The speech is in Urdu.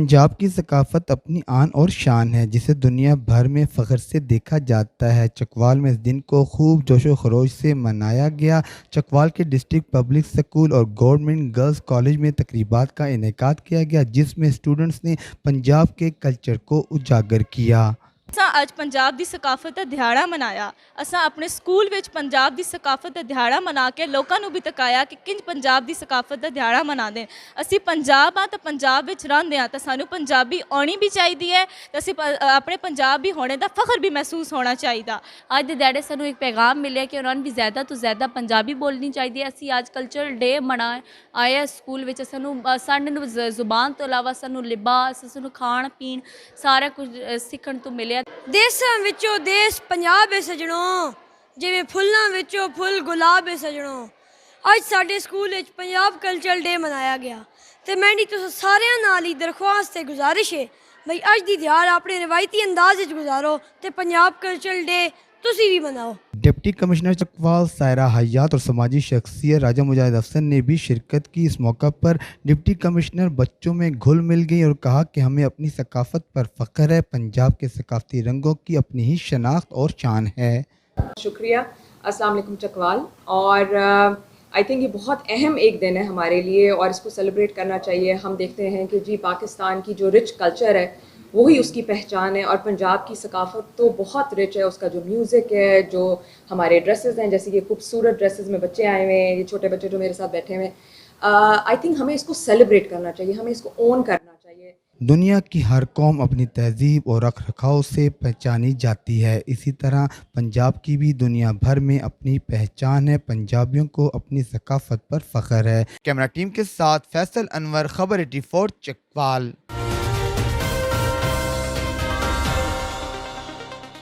پنجاب کی ثقافت اپنی آن اور شان ہے جسے دنیا بھر میں فخر سے دیکھا جاتا ہے۔ چکوال میں اس دن کو خوب جوش و خروش سے منایا گیا۔ چکوال کے ڈسٹرکٹ پبلک اسکول اور گورنمنٹ گرلز کالج میں تقریبات کا انعقاد کیا گیا جس میں اسٹوڈنٹس نے پنجاب کے کلچر کو اجاگر کیا۔ ਅੱਜ ਪੰਜਾਬ ਦੀ ਸਕਾਫਤ ਦਾ ਦਿਹਾੜਾ ਮਨਾਇਆ। ਅਸਾਂ ਆਪਣੇ ਸਕੂਲ ਵਿੱਚ ਪੰਜਾਬ ਦੀ ਸਕਾਫਤ ਦਾ ਦਿਹਾੜਾ ਮਨਾ ਕੇ ਲੋਕਾਂ ਨੂੰ ਵੀ ਦਿਖਾਇਆ ਕਿ ਕਿੰਜ ਪੰਜਾਬ ਦੀ ਸਕਾਫਤ ਦਾ ਦਿਹਾੜਾ ਮਨਾਉਂਦੇ। ਅਸੀਂ ਪੰਜਾਬ ਆ ਤਾਂ ਪੰਜਾਬ ਵਿੱਚ ਰਹਿੰਦੇ ਆ ਤਾਂ ਸਾਨੂੰ ਪੰਜਾਬੀ ਆਉਣੀ ਵੀ ਚਾਹੀਦੀ ਹੈ ਤੇ ਅਸੀਂ ਆਪਣੇ ਪੰਜਾਬੀ ਹੋਣੇ ਦਾ ਫਖਰ ਵੀ ਮਹਿਸੂਸ ਹੋਣਾ ਚਾਹੀਦਾ। ਅੱਜ ਦੇ ਦਿਹਾੜੇ ਸਾਨੂੰ ਇੱਕ ਪੈਗਾਮ ਮਿਲਿਆ ਕਿ ਉਹਨਾਂ ਨੂੰ ਵੀ ਜ਼ਿਆਦਾ ਤੋਂ ਜ਼ਿਆਦਾ ਪੰਜਾਬੀ ਬੋਲਣੀ ਚਾਹੀਦੀ ਹੈ। ਅਸੀਂ ਅੱਜ ਕਲਚਰਲ ਡੇ ਮਨਾ ਆਏ ਸਕੂਲ ਵਿੱਚ। ਸਾਨੂੰ ਜ਼ੁਬਾਨ ਤੋਂ ਇਲਾਵਾ ਸਾਨੂੰ ਲਿਬਾਸ, ਸਾਨੂੰ ਖਾਣ ਪੀਣ ਸਾਰਾ ਕੁਝ ਸਿੱਖਣ ਤੋਂ ਮਿਲਿਆ। ਦੇਸਾਂ ਵਿੱਚੋਂ ਦੇਸ ਪੰਜਾਬ ਹੈ ਸਜਣੋ, ਜਿਵੇਂ ਫੁੱਲਾਂ ਵਿੱਚੋਂ ਫੁੱਲ ਗੁਲਾਬ ਹੈ ਸਜਣੋ। ਅੱਜ ਸਾਡੇ ਸਕੂਲ ਵਿੱਚ ਪੰਜਾਬ ਕਲਚਰਲ ਡੇ ਮਨਾਇਆ ਗਿਆ ਤੇ ਮੈਂਡੀ ਤੁਸੀਂ ਸਾਰਿਆਂ ਨਾਲ ਹੀ ਦਰਖਾਸਤ ਤੇ ਗੁਜ਼ਾਰਿਸ਼ ਹੈ ਬਈ ਅੱਜ ਦੀ ਦਿਹਾੜ ਆਪਣੇ ਰਵਾਇਤੀ ਅੰਦਾਜ਼ ਵਿੱਚ ਗੁਜ਼ਾਰੋ ਤੇ ਪੰਜਾਬ ਕਲਚਰਲ ਡੇ ਤੁਸੀਂ ਵੀ ਮਨਾਓ۔ ڈپٹی کمشنر چکوال سائرہ حیات اور سماجی شخصیت راجہ مجاہد افسر نے بھی شرکت کی۔ اس موقع پر ڈپٹی کمشنر بچوں میں گھل مل گئی اور کہا کہ ہمیں اپنی ثقافت پر فخر ہے۔ پنجاب کے ثقافتی رنگوں کی اپنی ہی شناخت اور شان ہے۔ شکریہ۔ السلام علیکم چکوال۔ اور آئی تھنک یہ بہت اہم ایک دن ہے ہمارے لیے اور اس کو سیلیبریٹ کرنا چاہیے۔ ہم دیکھتے ہیں کہ جی پاکستان کی جو رچ کلچر ہے وہی اس کی پہچان ہے اور پنجاب کی ثقافت تو بہت رچ ہے۔ اس کا جو میوزک ہے، جو ہمارے ڈریسز ہیں، جیسے کہ خوبصورت ڈریسز میں بچے آئے ہوئے ہیں، یہ چھوٹے بچے جو میرے ساتھ بیٹھے ہوئے ہیں، آئی تھنک ہمیں اس کو سیلیبریٹ کرنا چاہیے، ہمیں اس کو اون کرنا چاہیے۔ دنیا کی ہر قوم اپنی تہذیب اور رکھ رکھاؤ سے پہچانی جاتی ہے، اسی طرح پنجاب کی بھی دنیا بھر میں اپنی پہچان ہے۔ پنجابیوں کو اپنی ثقافت پر فخر ہے۔ کیمرہ ٹیم کے ساتھ فیصل انور، خبر 84 چکوال۔